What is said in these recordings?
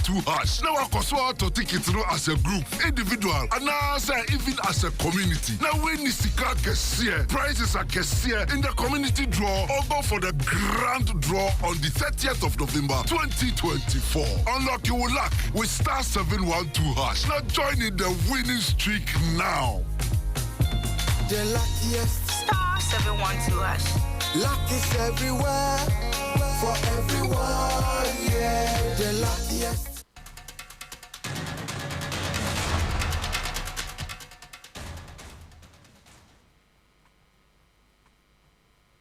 #712#. Now I can to take it as a group, individual, and now even as a community. Now when Nisika gets here, prizes are here in the community draw or go for the grand draw on the 30th of November 2024. Unlock your luck with *712#. Now join in the winning streak now. The luckiest *712#. Luck is everywhere for everyone, yeah. The luckiest.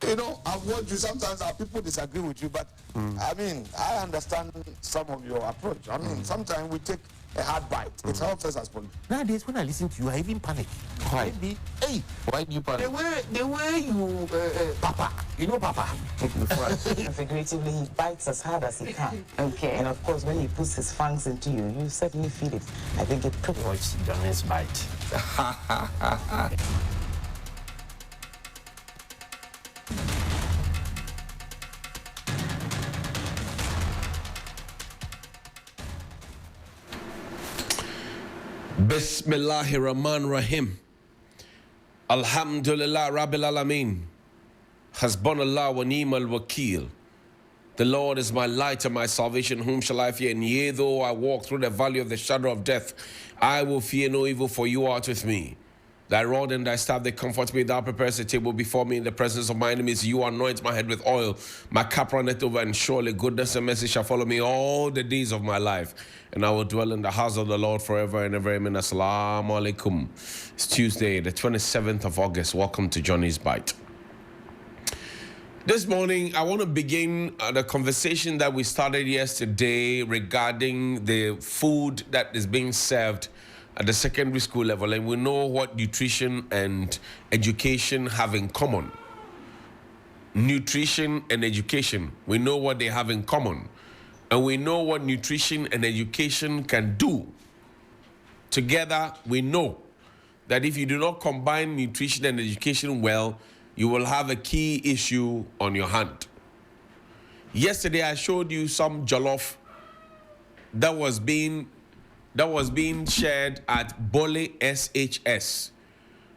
You know, I've watched you. Sometimes our people disagree with you, but I mean, I understand some of your approach. I mean, sometimes we take a hard bite. It helps us as politicians. Nowadays, when I listen to you, I even panic. Why? Hey, Why do you panic? the way you, Papa, you know Papa. Figuratively, he bites as hard as he can. Okay. And of course, when he puts his fangs into you, you certainly feel it. I think it pretty much. Watch Johnnies Bite. Bismillahirrahmanirrahim. Alhamdulillah Rabbil Alameen. Hasbunallah wa ni'mal wakil. The Lord is my light and my salvation. Whom shall I fear? And yea, though I walk through the valley of the shadow of death, I will fear no evil, for you art with me. Thy rod and thy staff, they comfort me. Thou preparest a table before me in the presence of my enemies. You anoint my head with oil. My cup runneth over, and surely goodness and mercy shall follow me all the days of my life. And I will dwell in the house of the Lord forever and ever. Amen. Assalamu alaikum. It's Tuesday, the 27th of August. Welcome to Johnnies Bite. This morning, I want to begin the conversation that we started yesterday regarding the food that is being served at the secondary school level, and we know what nutrition and education have in common. Nutrition and education, we know what they have in common, and we know what nutrition and education can do. Together, we know that if you do not combine nutrition and education well, you will have a key issue on your hand. Yesterday, I showed you some jollof that was being shared at Bole SHS,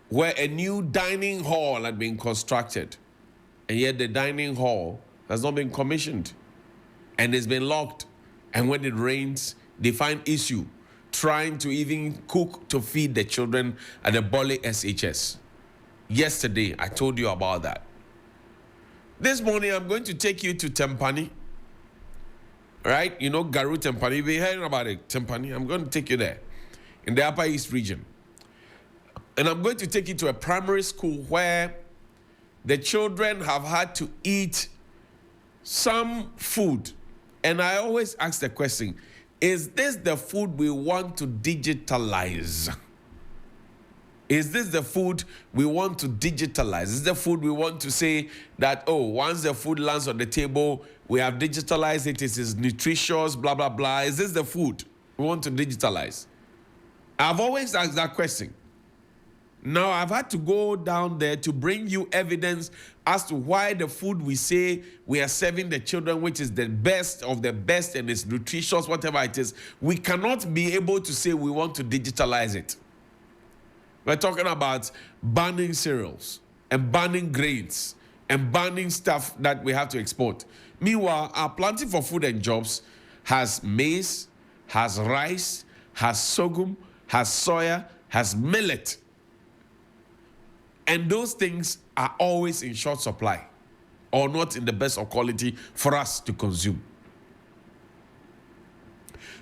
where a new dining hall had been constructed. And yet the dining hall has not been commissioned and it's been locked. And when it rains, they find issue trying to even cook to feed the children at the Bole SHS. Yesterday, I told you about that. This morning, I'm going to take you to Tempani. Right? You know Garu Tempani. We're hearing about it, Tempani. I'm going to take you there in the Upper East region. And I'm going to take you to a primary school where the children have had to eat some food. And I always ask the question, is this the food we want to digitalize? Is this the food we want to digitalize? Is this the food we want to say that, oh, once the food lands on the table, we have digitalized it, it is nutritious, blah, blah, blah. Is this the food we want to digitalize? I've always asked that question. Now, I've had to go down there to bring you evidence as to why the food we say we are serving the children, which is the best of the best and it's nutritious, whatever it is, we cannot be able to say we want to digitalize it. We're talking about banning cereals and banning grains and banning stuff that we have to export. Meanwhile, our Planting for Food and Jobs has maize, has rice, has sorghum, has soya, has millet. And those things are always in short supply or not in the best of quality for us to consume.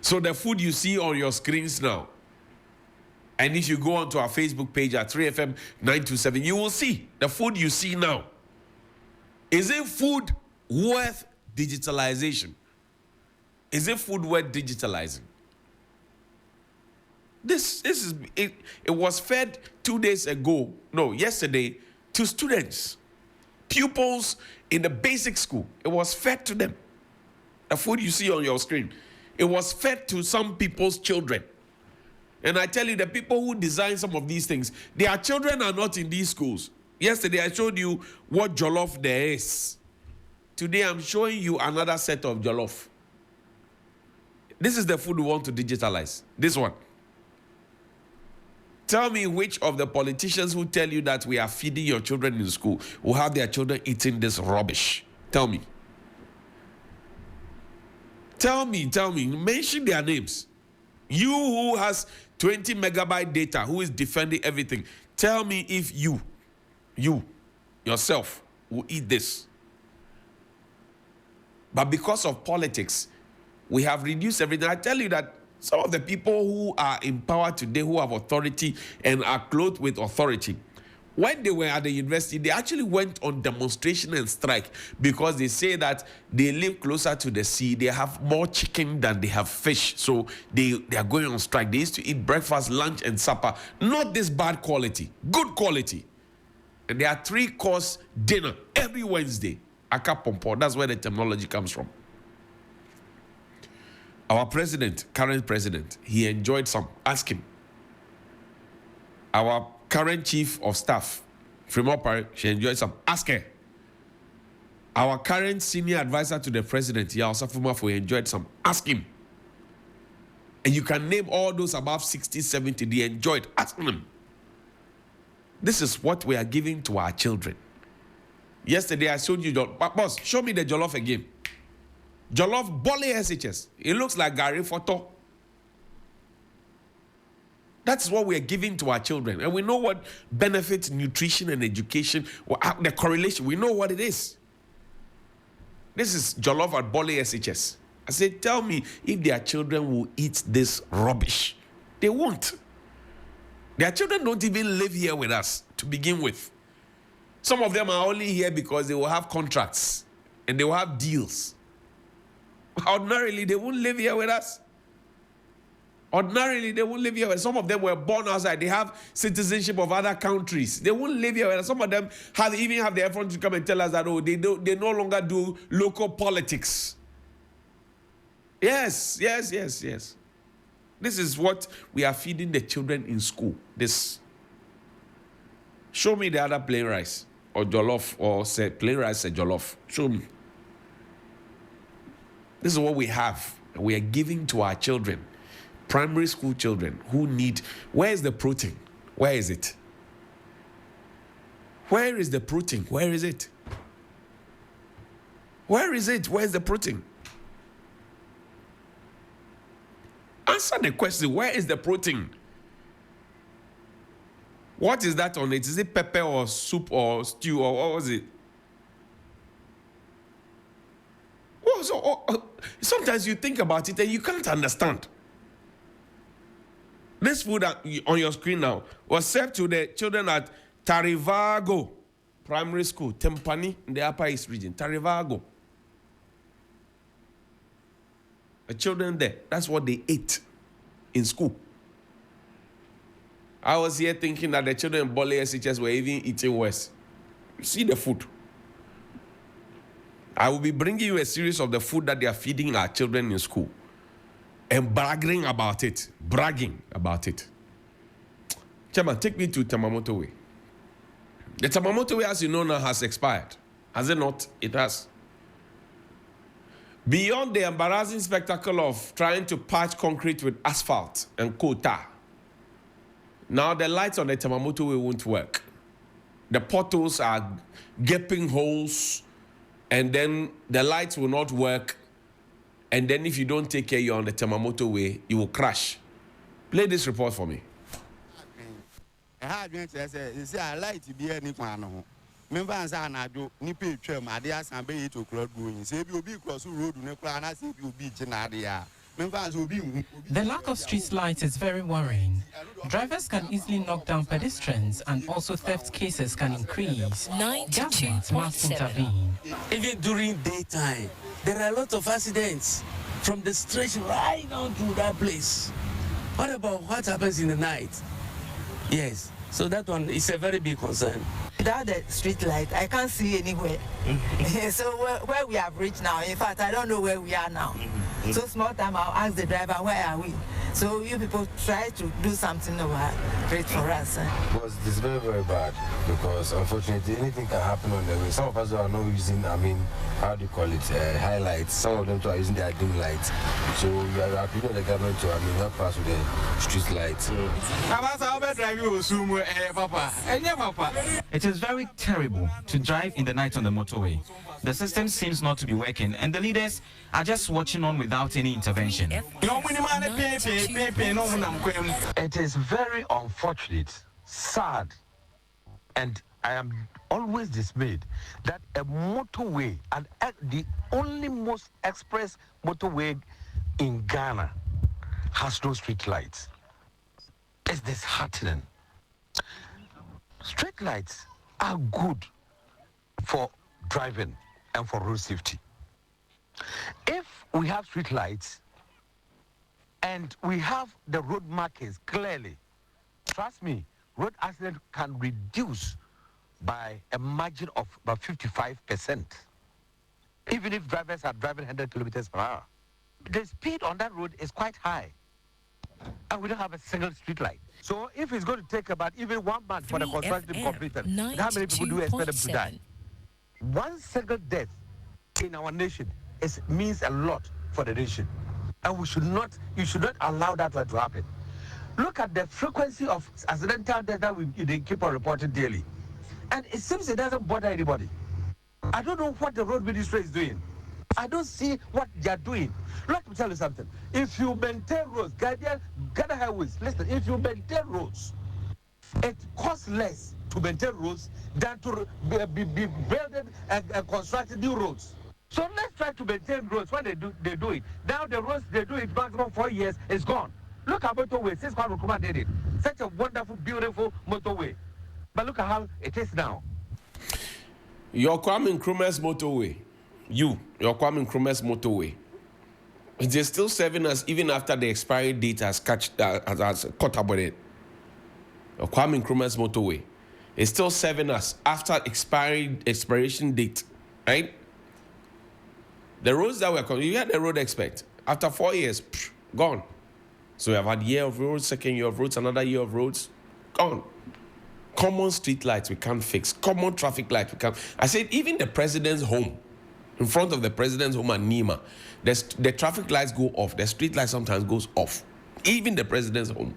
So the food you see on your screens now, and if you go onto our Facebook page at 3FM 927, you will see the food you see now. Is it food worth digitalization? Is it food worth digitalizing? This is it was fed 2 days ago, no, yesterday, to students, pupils in the basic school. It was fed to them. The food you see on your screen. It was fed to some people's children. And I tell you, the people who design some of these things, their children are not in these schools. Yesterday, I showed you what jollof there is. Today, I'm showing you another set of jollof. This is the food we want to digitalize. This one. Tell me which of the politicians who tell you that we are feeding your children in school will have their children eating this rubbish. Tell me. Tell me. Mention their names. You who has 20 megabyte data, who is defending everything. Tell me if you yourself will eat this. But because of politics, we have reduced everything. I tell you that some of the people who are in power today, who have authority and are clothed with authority, when they were at the university, they actually went on demonstration and strike because they say that they live closer to the sea. They have more chicken than they have fish. So they are going on strike. They used to eat breakfast, lunch, and supper. Not this bad quality, good quality. And there are 3-course dinner every Wednesday. Akapompo, that's where the terminology comes from. Our president, current president, he enjoyed some. Ask him. Our current chief of staff, Fremopari, she enjoyed some. Ask her. Our current senior advisor to the president, Yaosafumafo, enjoyed some. Ask him. And you can name all those above 60, 70, they enjoyed. Ask them. This is what we are giving to our children. Yesterday I showed you, boss, show me the jollof again. Jollof Bole SHS. It looks like Gary Photo. That's what we are giving to our children. And we know what benefits nutrition and education, the correlation. We know what it is. This is Jollof at Bole SHS. I said, tell me if their children will eat this rubbish. They won't. Their children don't even live here with us to begin with. Some of them are only here because they will have contracts and they will have deals. Ordinarily, they won't live here with us. Ordinarily, they won't live here with us. Some of them were born outside. They have citizenship of other countries. They won't live here with us. Some of them even have the effort to come and tell us that, they no longer do local politics. Yes. This is what we are feeding the children in school. This. Show me the other plain rice or jollof, or say plain rice and jollof. Show me. This is what we have. We are giving to our children, primary school children who need. Where is the protein? Where is it? Where is the protein? Where is it? Where is it? Where is the protein? Answer the question. Where is the protein? What is that on it? Is it pepper or soup or stew or what was it? Sometimes you think about it and you can't understand. This food on your screen now was served to the children at Tarivago Primary School, Tempani, in the Upper East region. Tarivago. The children there, that's what they ate in school. I was here thinking that the children in Bole SHS were even eating worse. You see the food. I will be bringing you a series of the food that they are feeding our children in school and bragging about it. Chairman, take me to Tema Way. The Tema Way, as you know now, has expired. Has it not? It has. Beyond the embarrassing spectacle of trying to patch concrete with asphalt and coal tar, now the lights on the Tema Way won't work. The potholes are gaping holes, and then the lights will not work. And then if you don't take care, you're on the Tema Way, you will crash. Play this report for me. I like to be any one. Remember, I do nipple trim, I dare some bay to club going. Say you'll be cross the road, and I say you'll be Genadia. The lack of street lights is very worrying. Drivers can easily knock down pedestrians, and also theft cases can increase. Government must intervene. Even during daytime, there are a lot of accidents from the stretch right down to that place. What about what happens in the night? Yes, so that one is a very big concern. Without the street light, I can't see anywhere. So where we have reached now, in fact, I don't know where we are now. So small time, I'll ask the driver, where are we? So you people try to do something great for us. Because it's very, very bad. Because unfortunately, anything can happen on the way. Some of us are not using, how do you call it, highlights. Some of them too are using their dim lights. So we are appealing the government to, help us with the street lights. It is very terrible to drive in the night on the motorway. The system seems not to be working, and the leaders are just watching on without any intervention. It is very unfortunate, sad, and I am always dismayed that a motorway, and the only most express motorway in Ghana, has no street lights. It's disheartening. Street lights are good for driving and for road safety. If we have street lights and we have the road markings clearly, trust me, road accident can reduce by a margin of about 55%. Even if drivers are driving 100 kilometers per hour. The speed on that road is quite high. And we don't have a single street light. So if it's going to take about even 1 month for the construction to be completed, how many people do you expect them to die? One single death in our nation means a lot for the nation. And you should not allow that to happen. Look at the frequency of accidental death that they keep on reporting daily. And it seems it doesn't bother anybody. I don't know what the road ministry is doing. I don't see what they are doing. Let me tell you something. If you maintain roads, Ghana highways, listen, if you maintain roads, it costs less to maintain roads than to be building and constructing new roads. So let's try to maintain roads. What they do it. Now the roads they do it maximum 4 years is gone. Look at motorway. Since Kwame Nkrumah did it, such a wonderful, beautiful motorway. But look at how it is now. Your Kwame Nkrumah's motorway. Your Kwame Nkrumah's motorway. They're still serving us even after the expiry date has caught up with it. Your Kwame Nkrumah's motorway is still serving us after expiration date, right? The roads that were you had the road expert after 4 years, gone. So we have had year of roads, second year of roads, another year of roads, gone. Common street lights we can't fix. Common traffic lights we can't. I said even the president's home, in front of the president's home at Nima, the traffic lights go off. The street light sometimes goes off. Even the president's home.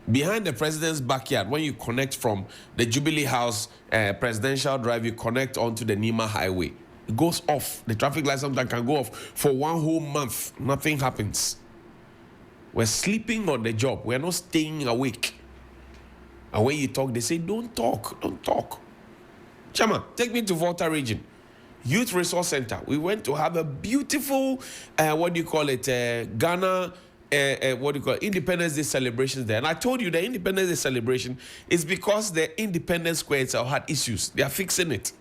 Behind the president's backyard, when you connect from the Jubilee House Presidential Drive, you connect onto the Nima Highway. It goes off. The traffic light sometimes can go off for 1 whole month. Nothing happens. We're sleeping on the job. We're not staying awake. And when you talk, they say, don't talk, don't talk. Chama, take me to Vter region. Youth Resource Center. We went to have a beautiful, Ghana, Independence Day celebrations there. And I told you the Independence Day celebration is because the Independence Square itself had issues. They are fixing it.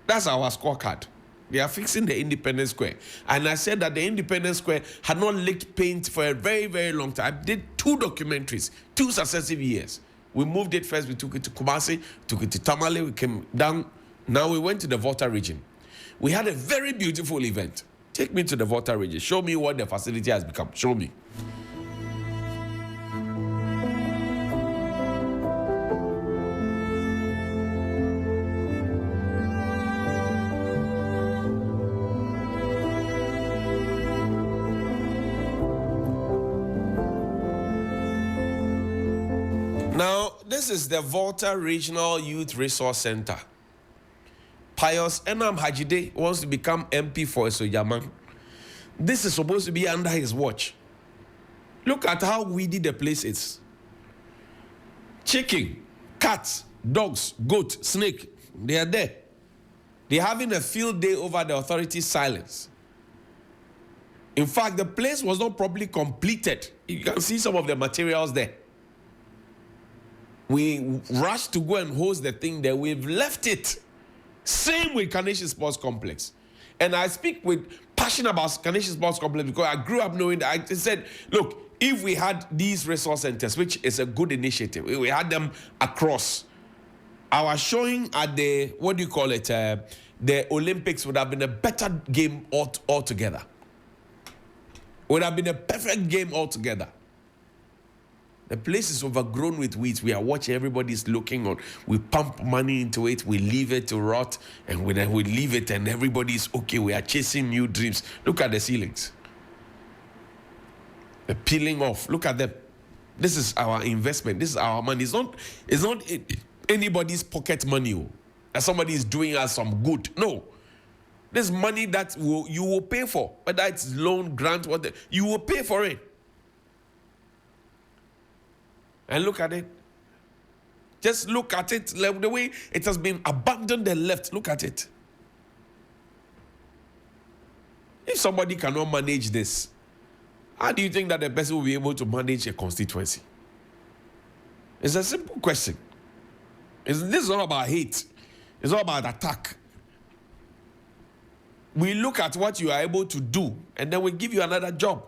That's our scorecard. They are fixing the Independence Square. And I said that the Independence Square had not licked paint for a very, very long time. I did 2 documentaries, 2 successive years. We moved it first, we took it to Kumasi, took it to Tamale, we came down. Now we went to the Vter region. We had a very beautiful event. Take me to the Vter region. Show me what the facility has become. Show me. Now, this is the Vter Regional Youth Resource Center. Pius Enam Hajide wants to become MP for Esoyaman. This is supposed to be under his watch. Look at how weedy the place is. Chicken, cats, dogs, goat, snake, they are there. They're having a field day over the authorities' silence. In fact, the place was not properly completed. You can see some of the materials there. We rushed to go and host the thing there. We've left it. Same with Carnation Sports Complex. And I speak with passion about Carnation Sports Complex because I grew up knowing that. I said, look, if we had these resource centers, which is a good initiative, we had them across, our showing at the, the Olympics would have been a better game altogether. Would have been a perfect game altogether. The place is overgrown with weeds. We are watching, everybody's looking on. We pump money into it, we leave it to rot, and then we leave it and everybody's okay. We are chasing new dreams. Look at the ceilings. The peeling off. Look at them. This is our investment. This is our money. It's not anybody's pocket money. And somebody is doing us some good. No. This money that you will pay for, whether it's loan, grant, whatever, you will pay for it. And look at it. Just look at it, the way it has been abandoned and left. Look at it. If somebody cannot manage this, how do you think that the person will be able to manage a constituency? It's a simple question. This is not about hate. It's not about attack. We look at what you are able to do, and then we give you another job.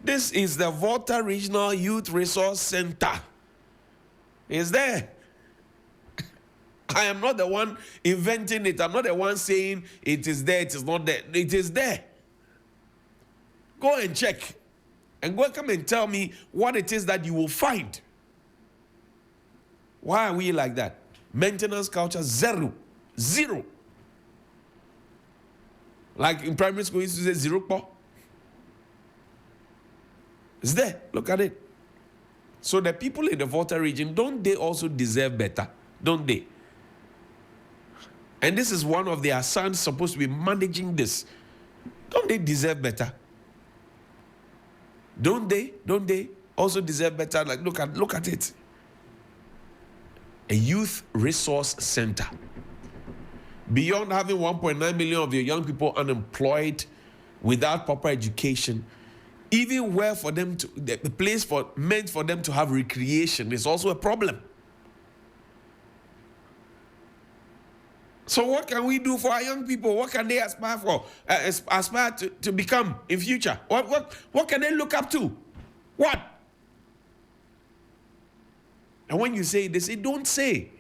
This is the Vter Regional Youth Resource Center. It's there. I am not the one inventing it. I'm not the one saying it is there, it is not there. It is there. Go and check. And go come and tell me what it is that you will find. Why are we like that? Maintenance culture, zero. Zero. Like in primary school, we used to say zero po. It's there. Look at it. So the people in the Vter region, don't they also deserve better? Don't they? And this is one of their sons supposed to be managing this. Don't they deserve better? Don't they? Don't they also deserve better? Like, look at it. A youth resource center. Beyond having 1.9 million of your young people unemployed without proper education, even where for them to, the place meant for them to have recreation is also a problem. So what can we do for our young people? What can they aspire for? Aspire to become in future? What can they look up to? What? And when you say, they say, don't say.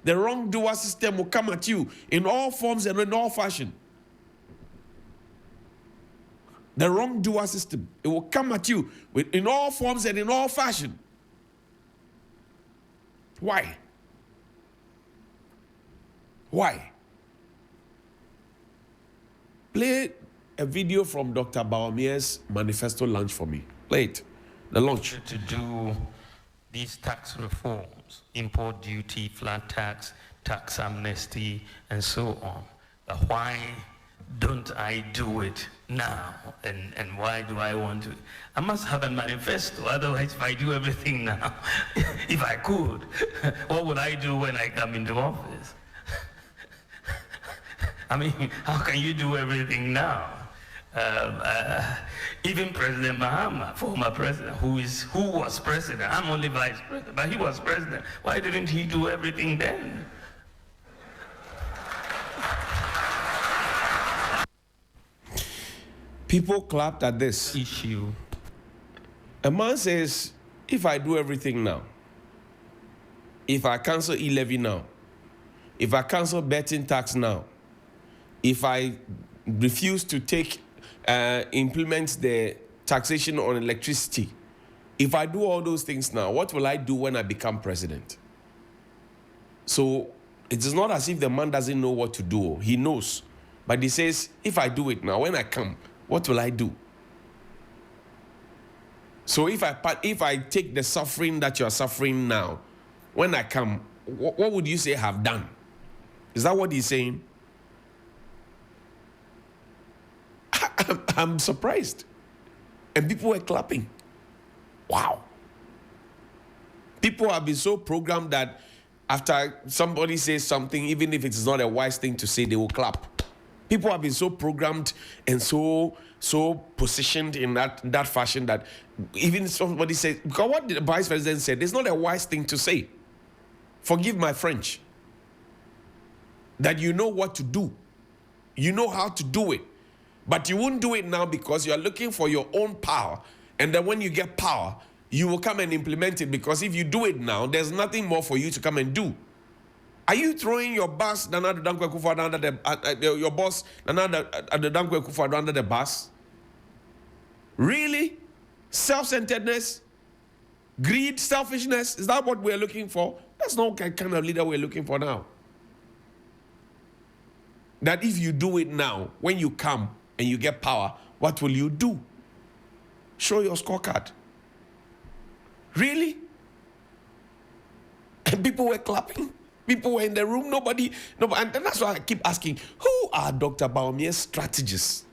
The wrongdoer system will come at you in all forms and in all fashion. The wrongdoer system, it will come at you in all forms and in all fashion. Why? Why? Play a video from Dr. Baomia's manifesto launch for me. Play it. The launch. To do these tax reforms, import duty, flat tax, tax amnesty, and so on. But why don't I do it now? And why do I want to? I must have a manifesto, otherwise if I do everything now, if I could, what would I do when I come into office? I mean, how can you do everything now? Even President Mahama, former president, who was president, I'm only vice president, but he was president. Why didn't he do everything then? People clapped at this issue. A man says, if I do everything now, if I cancel e-levy now, if I cancel betting tax now, if I refuse to implement the taxation on electricity, if I do all those things now, what will I do when I become president? So it is not as if the man doesn't know what to do. He knows. But he says, if I do it now, when I come, what will I do? So if I take the suffering that you are suffering now, when I come, what would you say I have done? Is that what he's saying? I'm surprised. And people were clapping. Wow. People have been so programmed that after somebody says something, even if it's not a wise thing to say, they will clap. People have been so programmed and so positioned in that fashion that even somebody says, because what the vice president said, it's not a wise thing to say. Forgive my French. That you know what to do. You know how to do it. But you won't do it now because you are looking for your own power. And then when you get power, you will come and implement it, because if you do it now, there's nothing more for you to come and do. Are you throwing your boss, Nana Dankwa Akufo-Addo, under your boss, Nana Dankwa Akufo-Addo, under the bus? Really? self-centeredness, greed, selfishness. Is that what we're looking for? That's not the kind of leader we're looking for now. That if you do it now, when you come and you get power, what will you do? Show your scorecard. Really? And people were clapping. People were in the room. Nobody. And that's why I keep asking, who are Dr. Bawumia's strategists?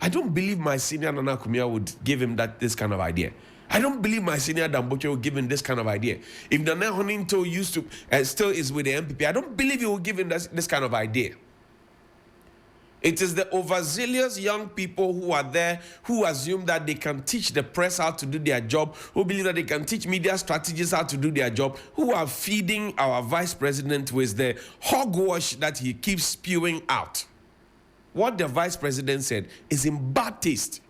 I don't believe my senior Nana Kumia would give him this kind of idea. I don't believe my senior Damboche will give him this kind of idea. If Nana Honinto used to, still is with the MPP, I don't believe he will give him this kind of idea. It is the overzealous young people who are there, who assume that they can teach the press how to do their job, who believe that they can teach media strategists how to do their job, who are feeding our vice president with the hogwash that he keeps spewing out. What the vice president said is in bad taste.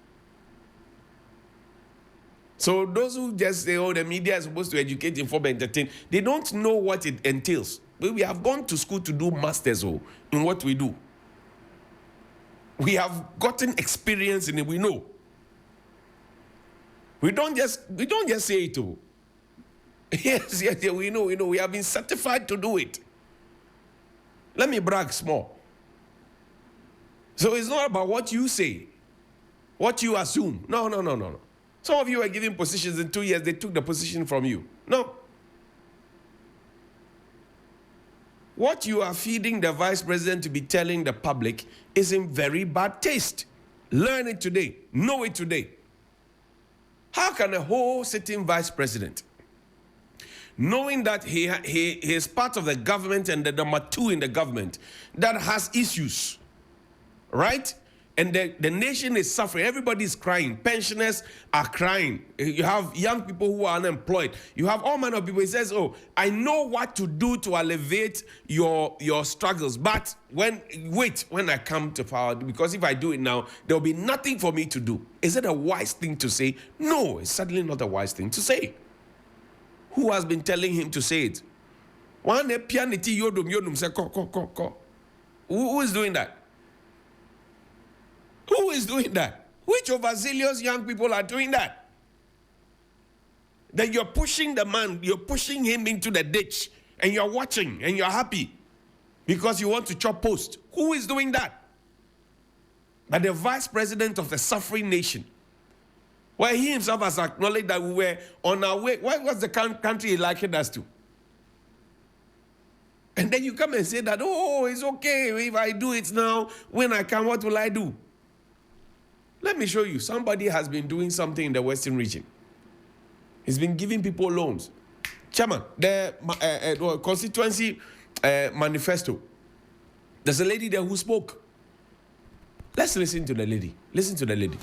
So those who just say, oh, the media is supposed to educate, inform, entertain, they don't know what it entails. We have gone to school to do masters in what we do. We have gotten experience in it, we know. We don't just say it. Yes, we know. We have been certified to do it. Let me brag small. So it's not about what you say, what you assume. No. Some of you are given positions in 2 years, they took the position from you. No. What you are feeding the vice president to be telling the public is in very bad taste. Learn it today. Know it today. How can a whole sitting vice president, knowing that he is part of the government and the number 2 in the government that has issues, right? And the nation is suffering. Everybody is crying. Pensioners are crying. You have young people who are unemployed. You have all manner of people. He says, oh, I know what to do to alleviate your struggles. But when I come to power, because if I do it now, there will be nothing for me to do. Is it a wise thing to say? No, it's certainly not a wise thing to say. Who has been telling him to say it? Who is doing that? Who is doing that? Which overzealous young people are doing that? Then you're pushing the man, you're pushing him into the ditch, and you're watching, and you're happy because you want to chop post. Who is doing that? But the vice president of the suffering nation, where he himself has acknowledged that we were on our way. What's the country he likened us to? And then you come and say that, oh, it's okay if I do it now. When I come, what will I do? Let me show you. Somebody has been doing something in the Western region. He's been giving people loans. Chairman, the constituency manifesto. There's a lady there who spoke. Let's listen to the lady. Listen to the lady.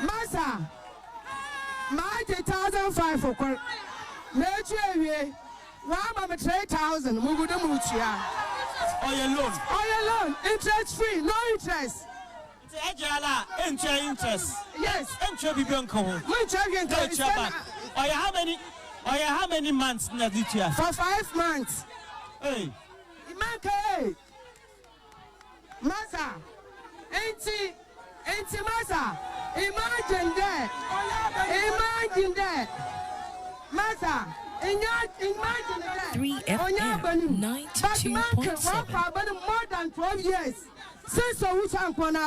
Masa, my 2005 for quite. Nature, 3,000. Mugudamuchia. Oil loan, interest free, no interest. Interest. Yes. How many months this year? For 5 months. Hey. Masa, Auntie Masa, imagine that. Masa, imagine that. 3FM 92.7. But more than 12 years. Since so which I'm going to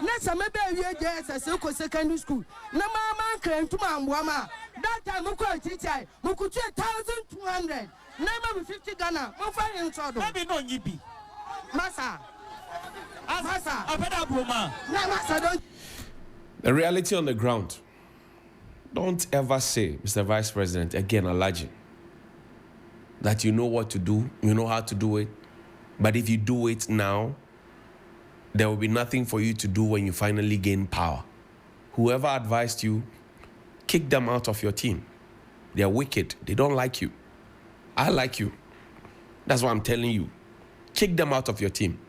next time, maybe years as a secondary school. No mama came to Mama. That time, Muko teacher, Muku 1,200. Never 50 Ghana. Muffa in trouble. Maybe no yippee. Masa. The reality on the ground. Don't ever say, Mr. Vice President, again, Alaji, that you know what to do, you know how to do it, but if you do it now, there will be nothing for you to do when you finally gain power. Whoever advised you, kick them out of your team. They are wicked. They don't like you. I like you. That's what I'm telling you. Kick them out of your team.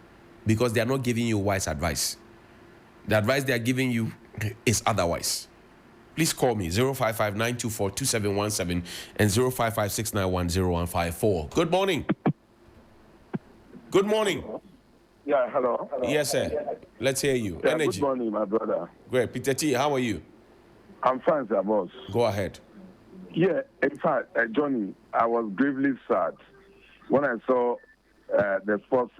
Because they are not giving you wise advice. The advice they are giving you is otherwise. please call me 055-924-2717 and 055-691-0154. Good morning. Good morning. Yeah, hello. Yes, sir. Let's hear you. Yeah, Energy. good morning, my brother. Great. Peter T, how are you? I'm fine, sir, boss. Go ahead. Yeah, in fact, Johnny, I was gravely sad when I saw the first,